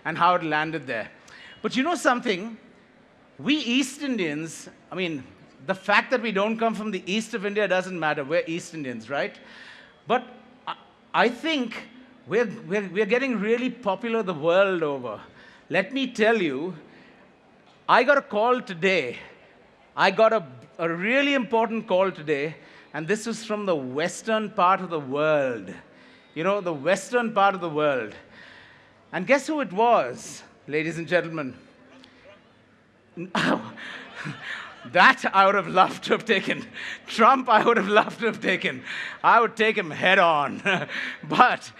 and how it landed there. But you know something? We East Indians, I mean, the fact that we don't come from the east of India doesn't matter. We're East Indians, right? But I think we're getting really popular the world over. Let me tell you, I got a call today. I got a really important call today, and this was from the western part of the world. You know, the western part of the world. And guess who it was, ladies and gentlemen? That I would have loved to have taken. Trump, I would have loved to have taken. I would take him head on. But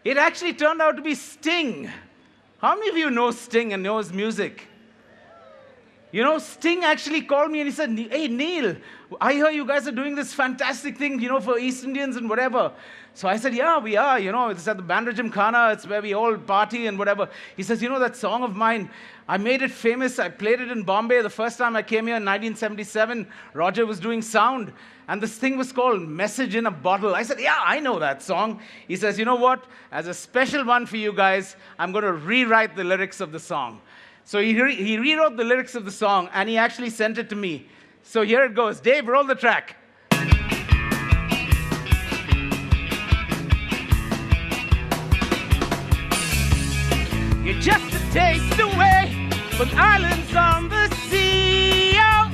it actually turned out to be Sting. How many of you know Sting and know his music? You know, Sting actually called me and he said, hey, Neil, I hear you guys are doing this fantastic thing, you know, for East Indians and whatever. So I said, yeah, we are, you know, it's at the Bandra Gymkhana, it's where we all party and whatever. He says, you know, that song of mine, I made it famous. I played it in Bombay the first time I came here in 1977. Roger was doing sound, and this thing was called Message in a Bottle. I said, yeah, I know that song. He says, you know what? As a special one for you guys, I'm going to rewrite the lyrics of the song. So he rewrote the lyrics of the song, and he actually sent it to me. So here it goes. Dave, roll the track. You're just a taste away from islands on the sea. Oh,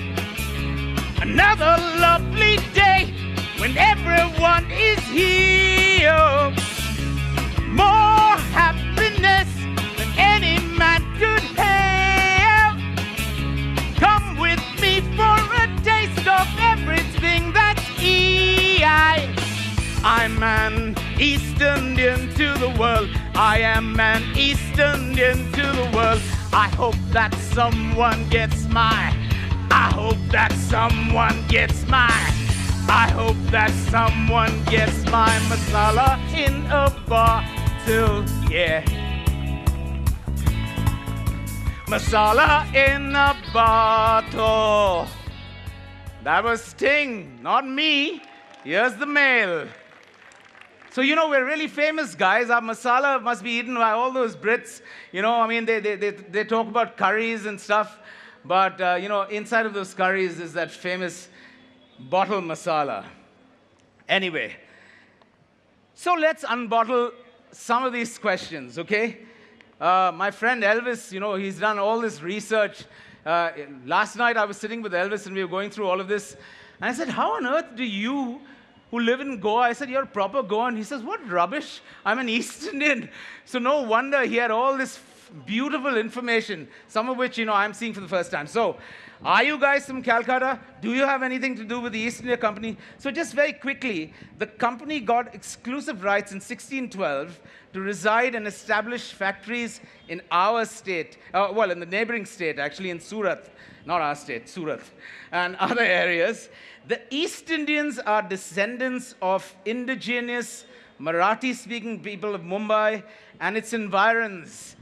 another lovely day when everyone is here. Oh, more happiness than any man could have. Come with me for a taste of everything that's EI. I'm an East Indian to the world. I am an East Indian to the world. I hope that someone gets my. I hope that someone gets my. I hope that someone gets my masala in a bottle, yeah. Masala in a bottle. That was Sting, not me. Here's the mail. So, you know, we're really famous guys. Our masala must be eaten by all those Brits. You know, I mean, they talk about curries and stuff. But, you know, inside of those curries is that famous bottle masala. Anyway, so let's unbottle some of these questions, okay? My friend Elvis, you know, he's done all this research. Last night I was sitting with Elvis and we were going through all of this. And I said, how on earth do you, who live in Goa, I said, you're a proper Goan. He says, what rubbish? I'm an East Indian. So no wonder he had all this beautiful information, some of which, you know, I'm seeing for the first time. So, are you guys from Calcutta? Do you have anything to do with the East India Company? So just very quickly, the company got exclusive rights in 1612 to reside and establish factories in our state, well, in the neighboring state, actually in Surat, not our state, Surat, and other areas. The East Indians are descendants of indigenous Marathi-speaking people of Mumbai and its environs,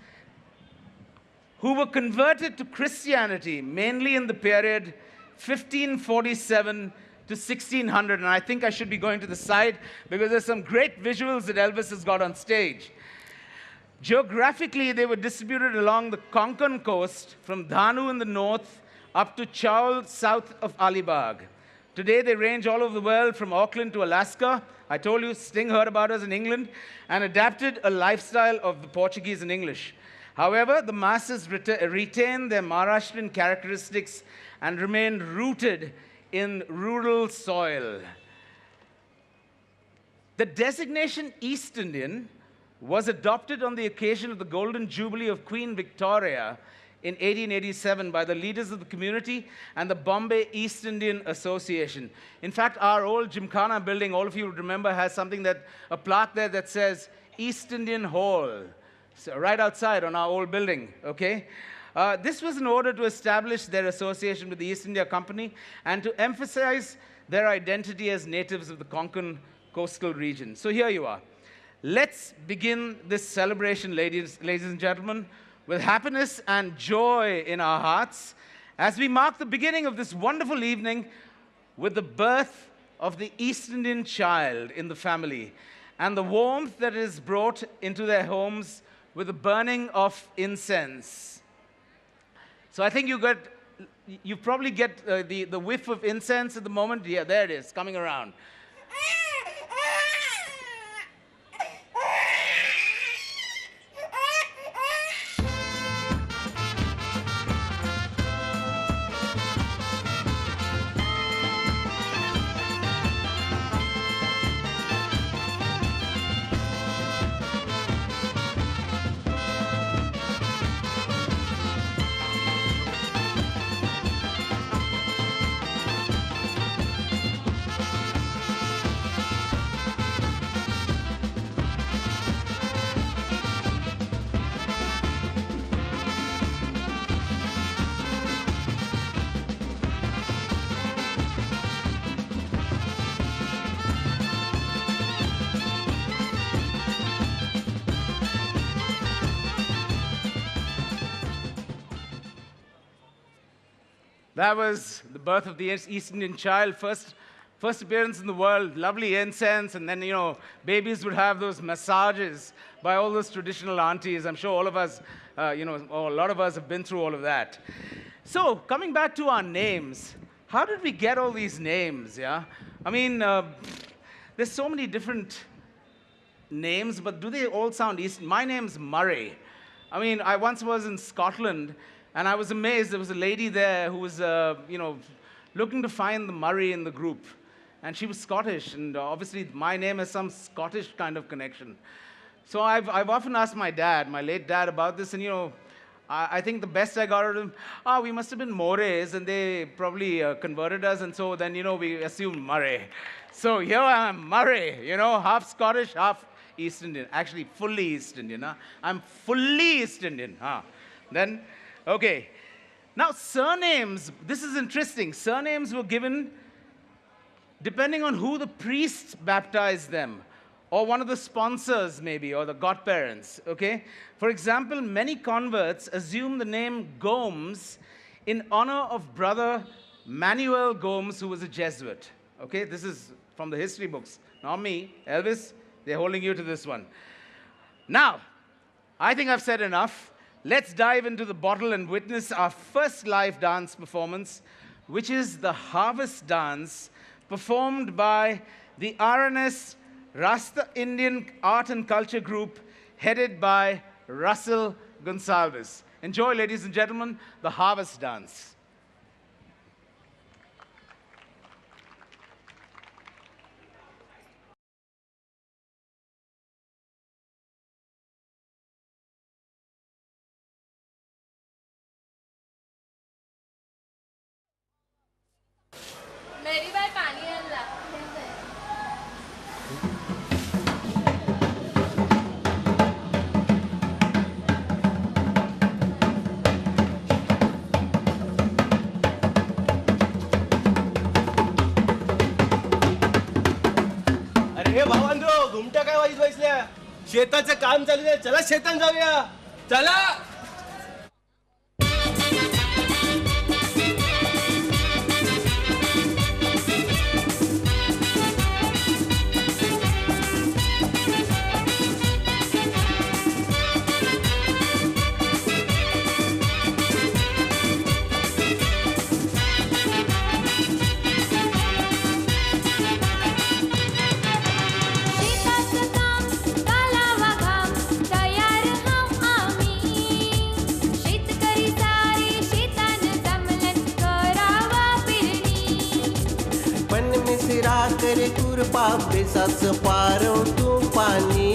who were converted to Christianity, mainly in the period 1547 to 1600. And I think I should be going to the side because there's some great visuals that Elvis has got on stage. Geographically, they were distributed along the Konkan coast from Dhanu in the north up to Chaul south of Alibag. Today, they range all over the world from Auckland to Alaska. I told you, Sting heard about us in England and adapted a lifestyle of the Portuguese and English. However, the masses retain their Maharashtrian characteristics and remain rooted in rural soil. The designation East Indian was adopted on the occasion of the Golden Jubilee of Queen Victoria in 1887 by the leaders of the community and the Bombay East Indian Association. In fact, our old Gymkhana building, all of you would remember, has something that, a plaque there that says East Indian Hall. So right outside on our old building, okay? This was in order to establish their association with the East India Company and to emphasize their identity as natives of the Konkan coastal region. So here you are. Let's begin this celebration, ladies and gentlemen, with happiness and joy in our hearts as we mark the beginning of this wonderful evening with the birth of the East Indian child in the family and the warmth that is brought into their homes with the burning of incense. So I think you probably get the whiff of incense at the moment. Yeah, there it is, coming around. That was the birth of the East Indian child, first appearance in the world, lovely incense, and then, babies would have those massages by all those traditional aunties. I'm sure all of us, or a lot of us have been through all of that. So, coming back to our names, how did we get all these names, yeah? I mean, there's so many different names, but do they all sound Eastern? My name's Murray. I mean, I once was in Scotland, and I was amazed. There was a lady there who was, looking to find the Murray in the group. And she was Scottish, and obviously my name has some Scottish kind of connection. So I've often asked my dad, my late dad, about this, and I think the best I got out of him, we must have been Mores, and they probably converted us, and so then, we assumed Murray. So here I am, Murray, half Scottish, half East Indian. Actually, fully East Indian. I'm fully East Indian. Then, okay. Now, surnames, this is interesting. Surnames were given depending on who the priest baptized them, or one of the sponsors maybe, or the godparents, okay? For example, many converts assume the name Gomes in honor of Brother Manuel Gomes, who was a Jesuit, okay? This is from the history books, not me. Elvis, they're holding you to this one. Now, I think I've said enough. Let's dive into the bottle and witness our first live dance performance, which is the Harvest Dance, performed by the RNS Rasta Indian Art and Culture Group, headed by Russell Gonsalves. Enjoy, ladies and gentlemen, the Harvest Dance. मेरी बार पानी अल्लाह अरे हे भावांनो घुमटा काय wise बसल्या शेताचं काम चालू आहे चला शेतात जाऊया चला करे कुरपा बेसाचं पारवतो पाणी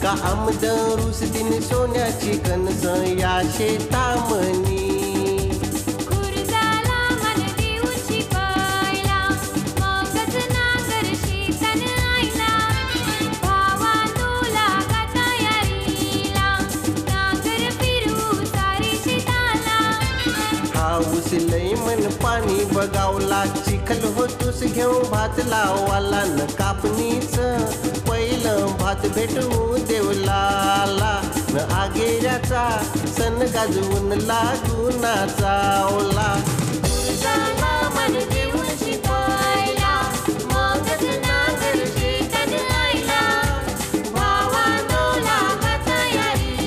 का आमदं रुस दिन सोन्याची कणस या शेतामणी लई मन पाणी बगावला चिखल होतोस घेऊन भात लावाला न कापणीच पहिलं भात भेटू देवलाला न आगेऱ्याचा सण गाजवून लागून चावला मन देऊन शिपायला मगच नांगर शेतात आयला भावानो लागा तयारी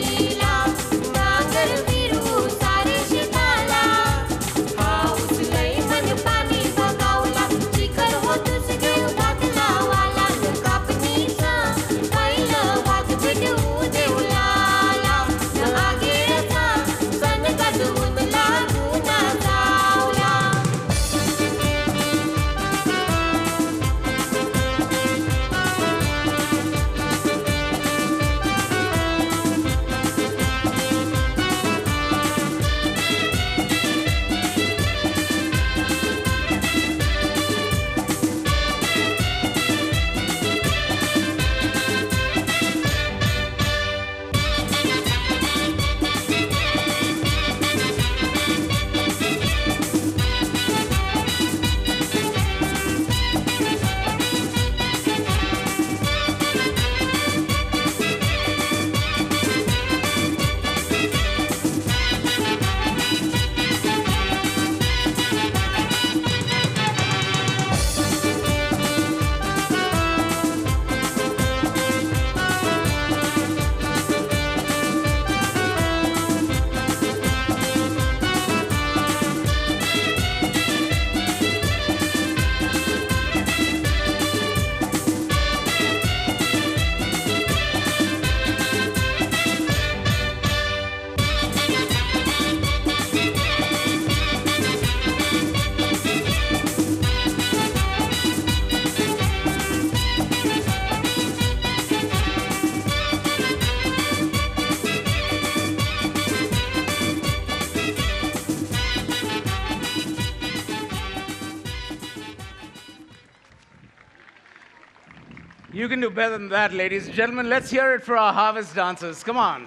You can do better than that, ladies and gentlemen. Let's hear it for our harvest dancers. Come on.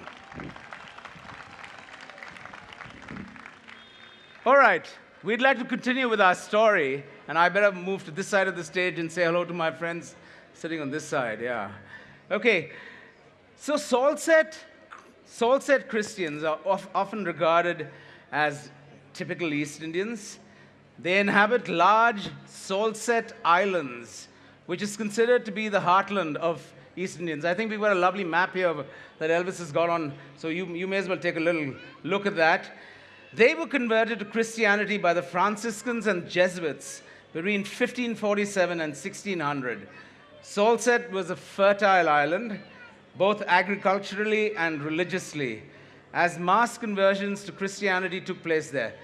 All right. We'd like to continue with our story, and I better move to this side of the stage and say hello to my friends sitting on this side. Yeah. Okay. So Salsette Christians are often regarded as typical East Indians. They inhabit large Salsette islands, which is considered to be the heartland of East Indians. I think we've got a lovely map here that Elvis has got on, so you may as well take a little look at that. They were converted to Christianity by the Franciscans and Jesuits between 1547 and 1600. Salsette was a fertile island, both agriculturally and religiously, as mass conversions to Christianity took place there.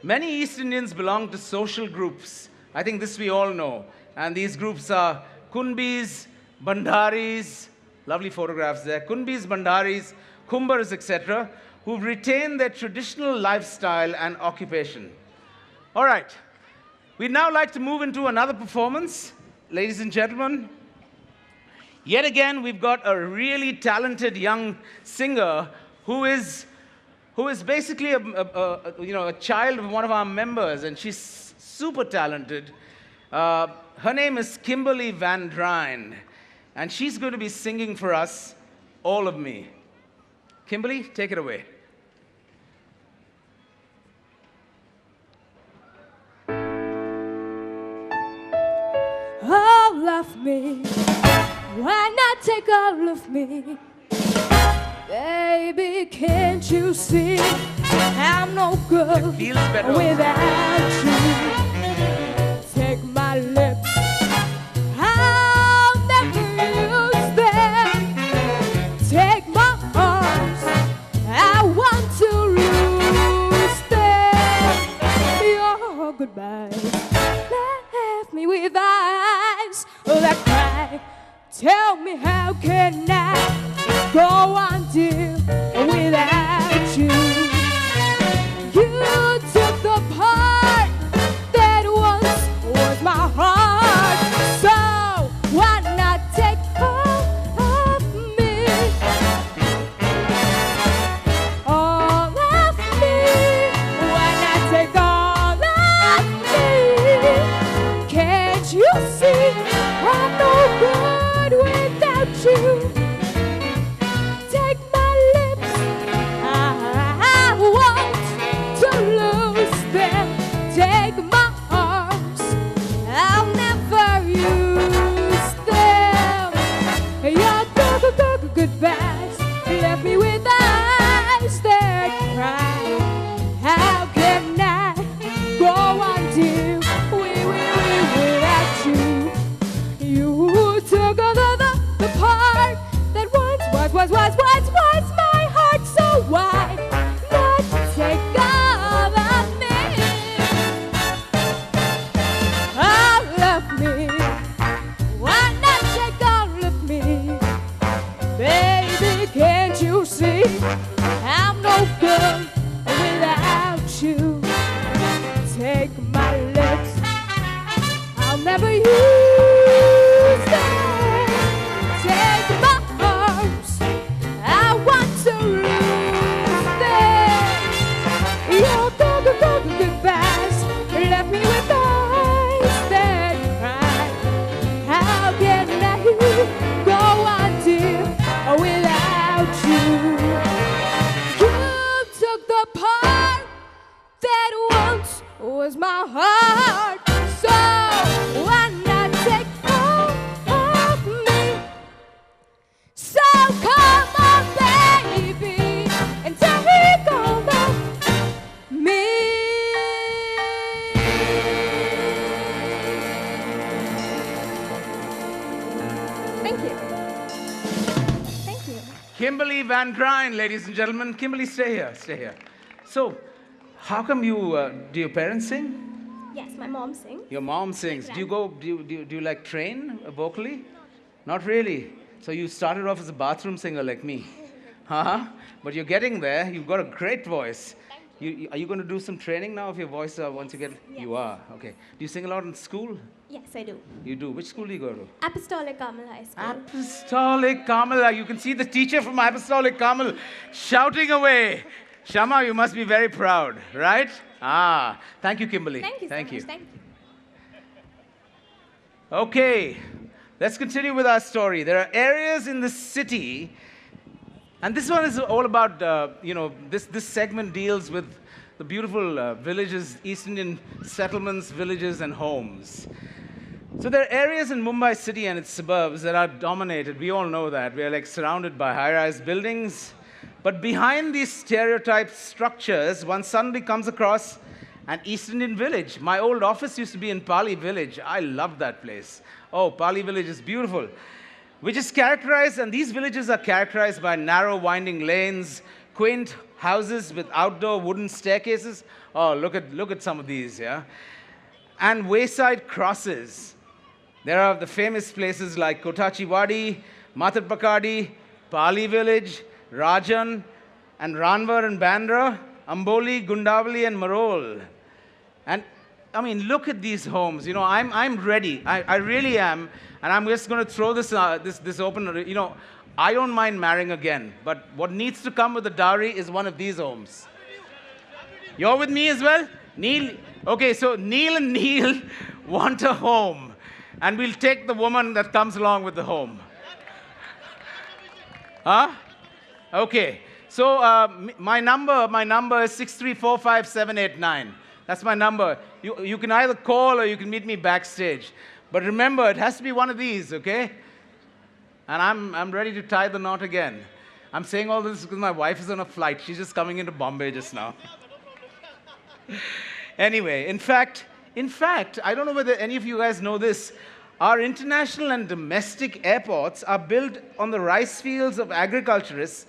Many East Indians belonged to social groups. I think this we all know. And these groups are Kunbis, Bandharis, lovely photographs there, Kunbis, Bandharis, Kumbars, etc., who've retained their traditional lifestyle and occupation. All right. We'd now like to move into another performance. Ladies and gentlemen, yet again, we've got a really talented young singer who is basically a child of one of our members, and she's super talented. Her name is Kimberly Van Drine, and she's going to be singing for us All of Me. Kimberly, take it away. All of me, why not take all of me? Baby, can't you see I'm no good without you? Take my lips, I'll never use them. Take my arms, I want to lose them. Your goodbyes left me with eyes that cry. Tell me, how can I go on, dear, without you? You took the part that once was my heart. So why not take all of me? All of me. Why not take all of me? Can't you see I'm no good without you? Take my lips, I want to lose them. Take my arms, I'll never use them. Your goodbyes left me with eyes that cry. How can I go on, dear, without you? You took the part that once was my heart. So why not take all of me? All of me. Why not take all of me? Baby, can't you see I'm no good without you? Take my lips, I'll never use them. Take my arms, I want to lose them. Your goodbyes left me with eyes that cry. How can I go on, dear, without you? You took the part that once was my heart. So why not take all of me? So come on, baby, and take all of me. Thank you. Thank you. Kimberly Van Drine, ladies and gentlemen. Kimberly, stay here, stay here. So, how come do your parents sing? Yes, my mom sings. Your mom sings. Do you like train vocally? Not really. So you started off as a bathroom singer like me. Huh? But you're getting there. You've got a great voice. Are you going to do some training now of your voice once you get... Yes. You are. Okay. Do you sing a lot in school? Yes, I do. You do. Which school do you go to? Apostolic Carmel High School. Apostolic Carmel. You can see the teacher from Apostolic Carmel shouting away. Shama, you must be very proud, right? Thank you, Kimberly. Thank you so much. Thank you. Okay, let's continue with our story. There are areas in the city, and this one is all about, this segment deals with the beautiful villages, East Indian settlements, villages, and homes. So there are areas in Mumbai city and its suburbs that are dominated. We all know that. We are like surrounded by high-rise buildings. But behind these stereotyped structures, one suddenly comes across an East Indian village. My old office used to be in Pali village. I loved that place. Oh, Pali village is beautiful. Which is characterized, and these villages are characterized by narrow winding lanes, quaint houses with outdoor wooden staircases. Oh, look at some of these, yeah? And wayside crosses. There are the famous places like Kotachi Wadi, Mathurpakadi, Pali village, Rajan, and Ranvar and Bandra, Amboli, Gundavali, and Marol. And I mean, look at these homes. You know, I'm ready. I really am. And I'm just going to throw this open. You know, I don't mind marrying again. But what needs to come with the dowry is one of these homes. You're with me as well? Neil? Okay, so Neil and Neil want a home. And we'll take the woman that comes along with the home. Huh? Okay. So my number is 6345789. That's my number. You can either call or you can meet me backstage. But remember, it has to be one of these, okay? And I'm ready to tie the knot again. I'm saying all this because my wife is on a flight. She's just coming into Bombay just now. Anyway, in fact, I don't know whether any of you guys know this. Our international and domestic airports are built on the rice fields of agriculturists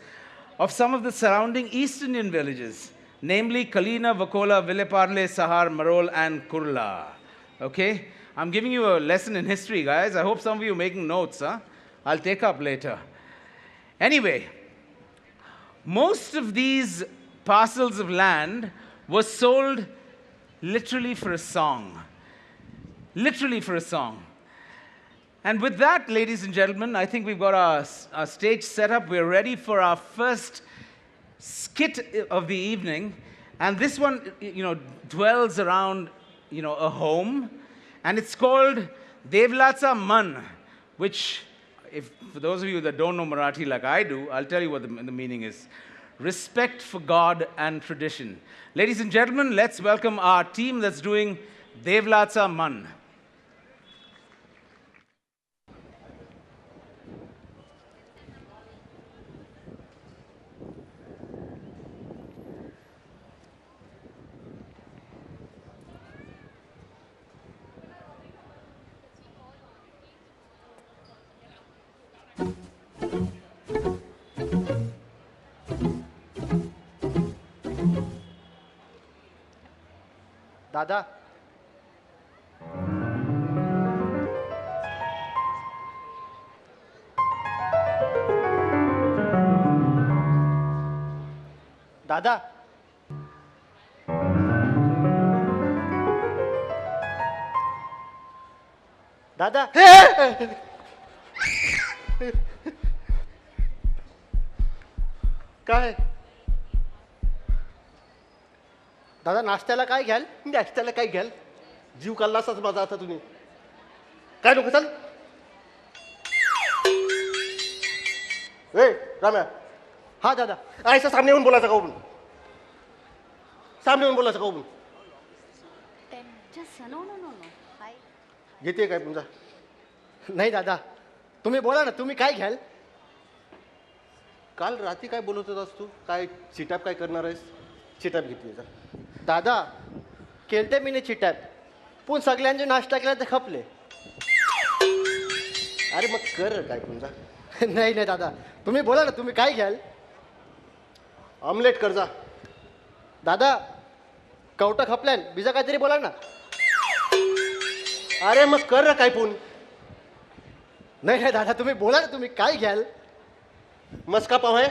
of some of the surrounding East Indian villages, namely Kalina, Vakola, Vileparle, Sahar, Marol, and Kurla. Okay? I'm giving you a lesson in history, guys. I hope some of you are making notes, huh? I'll take up later. Anyway, most of these parcels of land were sold literally for a song. Literally for a song. And with that, ladies and gentlemen, I think we've got our stage set up. We're ready for our first skit of the evening. And this one, dwells around, a home. And it's called Devlatsa Man, which, for those of you that don't know Marathi like I do, I'll tell you what the meaning is. Respect for God and tradition. Ladies and gentlemen, let's welcome our team that's doing Devlatsa Man. दादा दादा दादा काय दादा नाश्त्याला काय घ्याल नाश्त्याला काय घ्याल जीव काढलासच माझा आता तुम्ही काय नको चल ए राम्या हा दादा ऐसा सामने येऊन बोलायचं का उभून सामने येऊन बोलायचं का उभून घेते काय तुमचा नाही दादा तुम्ही बोला ना तुम्ही काय घ्याल काल रात्री काय बोलत होतास तू काय चिटाप काय करणार आहेस चिटाप घेतली दादा केलते मी नाही चिटाप पण सगळ्यांचे नाश्ता केला तर खपले अरे मग कर काय तुमचा नाही नाही दादा तुम्ही बोला ना तुम्ही काय घ्याल ऑमलेट कर जा दादा कवटा खपल्यान बिजा काहीतरी बोला ना अरे मग कर काय पण नाही नाही दादा तुम्ही बोला ना तुम्ही काय घ्याल मस्का पाव आहे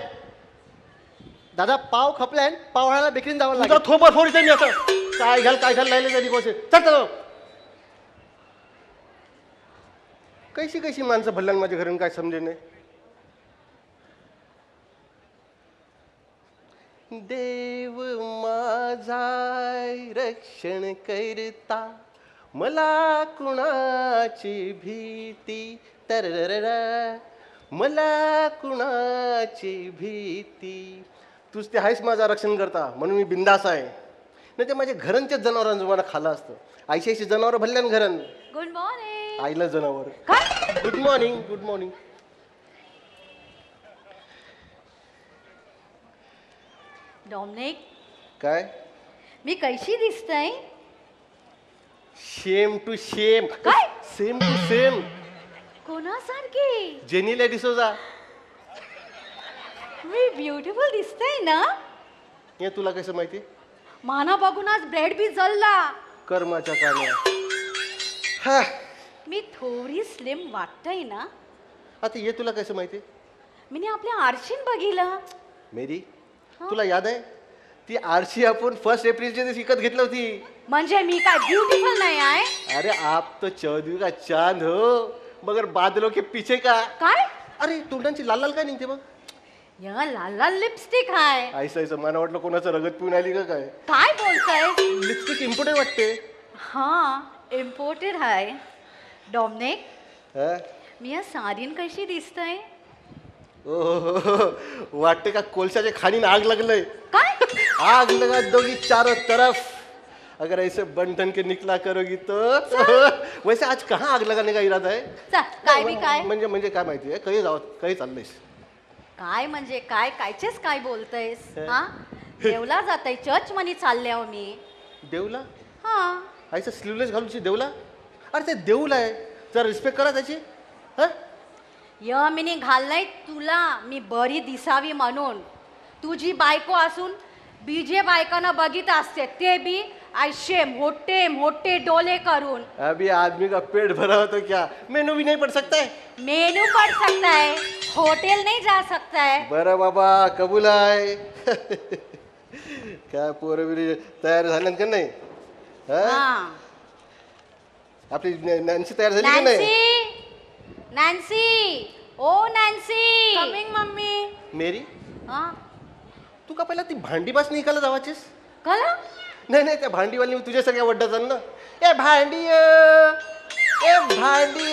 दादा पाव खपल्यान पावळ्याला बिक्रीन जावं लागेल थोपा फोडीचं मी असं काय घाल लायले जाईल कोसे चल कैशी कैशी माणसं भल्ल्यान माझ्या घरून काय समजे नाही. देव माझा रक्षण करता मला कुणाची भीती तरररा मला कुणाची भीती. तूच ते आहेस माझा रक्षण करता म्हणून मी बिंदास आहे. नाही ते माझ्या घरांच्याच जनावरांचं मला खाल्लं असतं. आईशी आईशी जनावर भल्ल्यान घरन. Good morning. आईला जनावर. काय? Good morning. Good morning. Dominic, काय? मी कैशी दिसतय? Shame to shame. काय? Same to same. कोणासारखी? जेनीला डिसोजा. मी ब्युटिफुल दिसतय ना? हे तुला कसं माहिती? माना बघून आज ब्रेड बी जळला. कर्माच्या कान्या. हा मी थोडी स्लिम वाटतय ना? आता ये तुला कसं माहिती? मी आपल्या आरशीन बघितलं. मेरी तुला याद आहे ती आरशी आपण 1 एप्रिलच्या दिवशी विकत घेतली होती. म्हणजे मी काय ब्युटिफुल नाही आहे? अरे आप तो चौधरी का चांद हो मगर बादलों के पीछे का. काय? अरे तोंडांची लाल लाल काय निघते बघ. या लाल लाल लिपस्टिक आहे. ऐसा मला वाटलं कोणाचं रगत पिऊन आली का काय. काय बोलताय? लिपस्टिक इम्पोर्टेंट वाटते. हा इम्पोर्टेड आहे. डॉमिनिक, हा? मी या साडीन कशी दिसतय? ओहो वाटते का कोलशाच्या खाणीन आग लगलय. काय? आग लगा दोगी चारों तरफ. अगर ऐसे बन ठन के निकला करोगी तो वैसे आज कहाँ आग लगाने का इरादा है? काय बी काय? म्हणजे काय माहिती आहे काही जाऊ काही चाललंयस काय म्हणजे काय कायचेच काय बोलतयस? हा देवला जातय चर्च मनी चालले आहो मी. देवला? हा. ऐसा स्लीवलेस घालूची देवला? अरे ते देऊल आहे जरा रिस्पेक्ट करा त्याची. हा य मिनी घाललंय तुला मी बरी दिसावी म्हणून. तुझी बायको असून बीजे बायकांना बघित असते ते बी ऐसे मोठे मोठे डोले करून. अभी आदमी का पेट भरा हो तो क्या मेनू भी नहीं पढ़ सकता है? मेनू पढ़ सकता है, होटल नहीं जा सकता है. बरं बाबा कबूल आहे. काय पोरं बिरी तयार झाल्यान का नाही? हा? हाँ. आपली नॅन्सी तयार झाली की नाही? नॅन्सी, नॅन्सी, ओ नॅन्सी. Coming mummy. मेरी हाँ. तू का पहिला ती भांडी बास निघाला जावाचीस? कला? नाही त्या भांडीवाली तुझ्या सगळ्या वड्डाच ना. ए भांडी ए भांडी.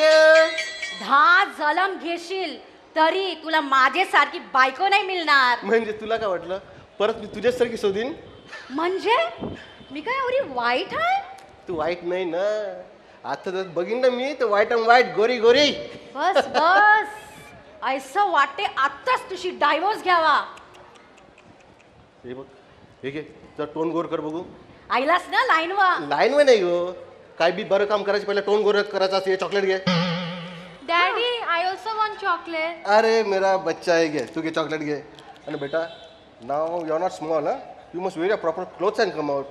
10 जलम घेशील तरी तुला माझ्यासारखी बायको नाही मिळणार. म्हणजे तुला काय वाटलं परत मी तुझ्यासारखी शोधीन? म्हणजे मी काय एवढी वाईट आहे? तू वाईट नाही ना. आता तर बघीन ना मी तर वाईट अँड वाईट गोरी गोरी. बस बस ऐसा वाटते आत्ताच तुझी डायव्होर्स घ्यावा. हे बघ हे घे जर टोन गोर कर बघू. आईलास ना लाईनवा. लाईन वे नाही हो काय बी बरं काम करायचं पहिला टोन गोर करायचं असते. चॉकलेट घे. Daddy I also want chocolate. अरे मेरा बच्चा आहे घे तू घे चॉकलेट घे. आणि बेटा नाव you are not small. You must wear proper clothes and come out.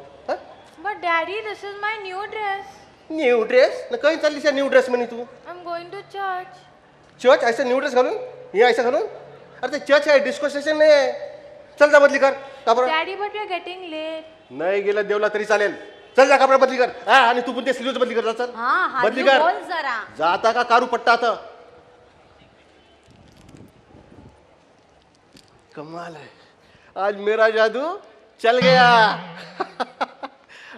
But daddy this is my new dress. New dress ना कहीं चाललीस या न्यू ड्रेस म्हणे तू? I am going to church. Church ऐसा न्यू ड्रेस घालून हे ऐसा घालून? अरे ते चर्च आहे डिस्को स्टेशन नाही आहे. चल जा बदली कर कापड. Daddy but we are getting late. नाही गेलं देवला तरी चालेल. चल जा कपडा बदली कर. हा आणि तू पण ते स्लीव्ज बदली कर जा. चल हां बदली कर. बोल जरा. जाता का कारू पट्टा आता. कमाल आहे आज मेरा जादू चल गया.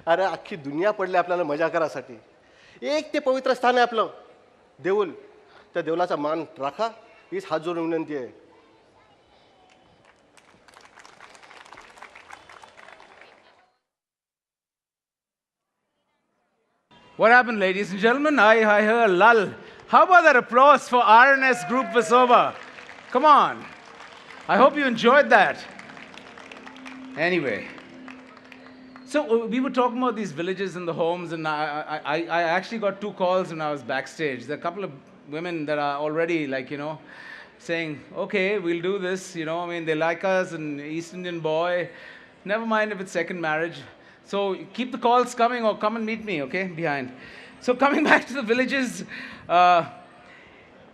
अरे अख्खी दुनिया पडली आपल्याला मजा करासाठी. एक ते पवित्र स्थान आहे आपलं देऊल. त्या देवलाचा मान राखा हीच हात जोडून विनंती आहे. What happened, ladies and gentlemen? I heard a lull. How about that applause for RNS Group Vasoba? Come on. I hope you enjoyed that. Anyway, so we were talking about these villages and the homes, and I actually got 2 calls when I was backstage. There are a couple of women that are already like, saying, okay, we'll do this, I mean, they like us, and East Indian boy, never mind if it's second marriage. So keep the calls coming or come and meet me, okay, behind. So coming back to the villages,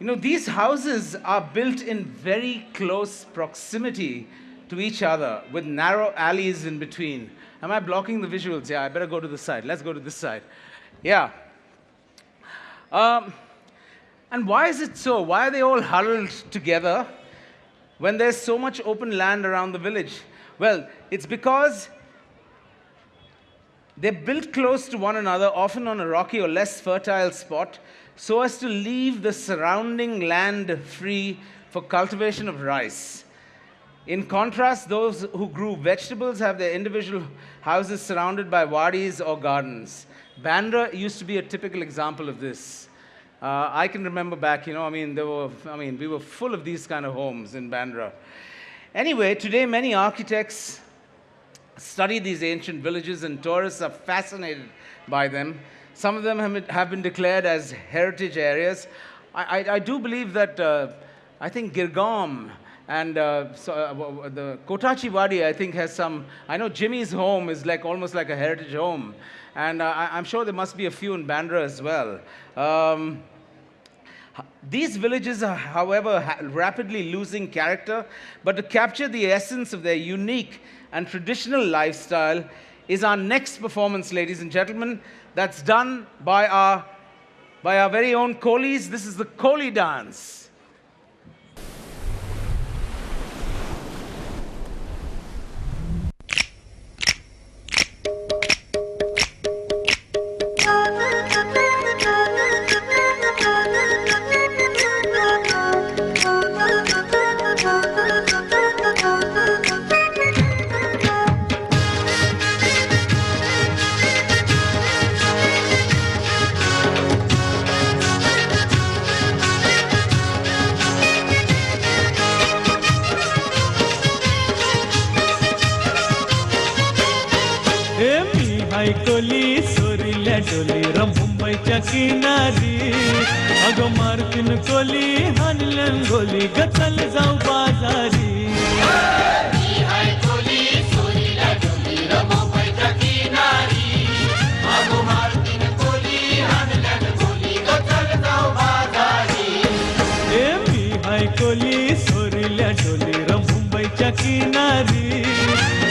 these houses are built in very close proximity to each other with narrow alleys in between. Am I blocking the visuals? Yeah, I better go to this side. Let's go to this side. Yeah. And why is it so? Why are they all huddled together when there's so much open land around the village? Well, it's because they're built close to one another, often on a rocky or less fertile spot, so as to leave the surrounding land free for cultivation of rice. In contrast, those who grew vegetables have their individual houses surrounded by wadis or gardens. Bandra used to be a typical example of this. I can remember back, we were full of these kind of homes in Bandra. Anyway, today many architects study these ancient villages and tourists are fascinated by them. Some of them have been declared as heritage areas. I do believe that, I think Girgaon and the Kotachi Wadi, I think, has some. I know Jimmy's home is almost like a heritage home. And I'm sure there must be a few in Bandra as well. These villages are, however, rapidly losing character, but to capture the essence of their unique and traditional lifestyle is our next performance, ladies and gentlemen. That's done by our very own Kolis. This is the Koli dance. Koli सोरील्या डोली मुंबईच्या किनारी अगो मारतीन कोली हानलन गोली गचल जाऊ बाजारी कोली सोरील्या डोली मुंबईच्या किनारी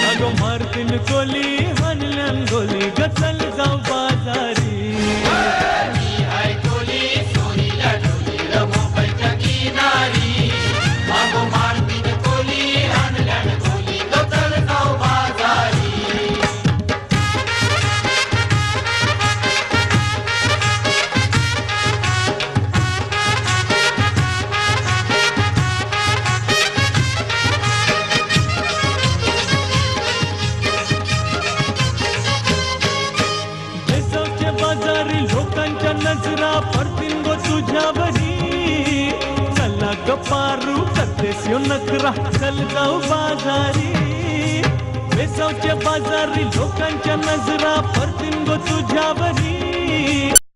अगो मारतीन कोली हानलन गोली गचल जाऊ बाजारी नजरा पडतीन गो तुझ्यावरी चला गपारू करतेस यो नखरा चल जाऊ बाजारी बेसावच्या बाजारी लोकांच्या नजरा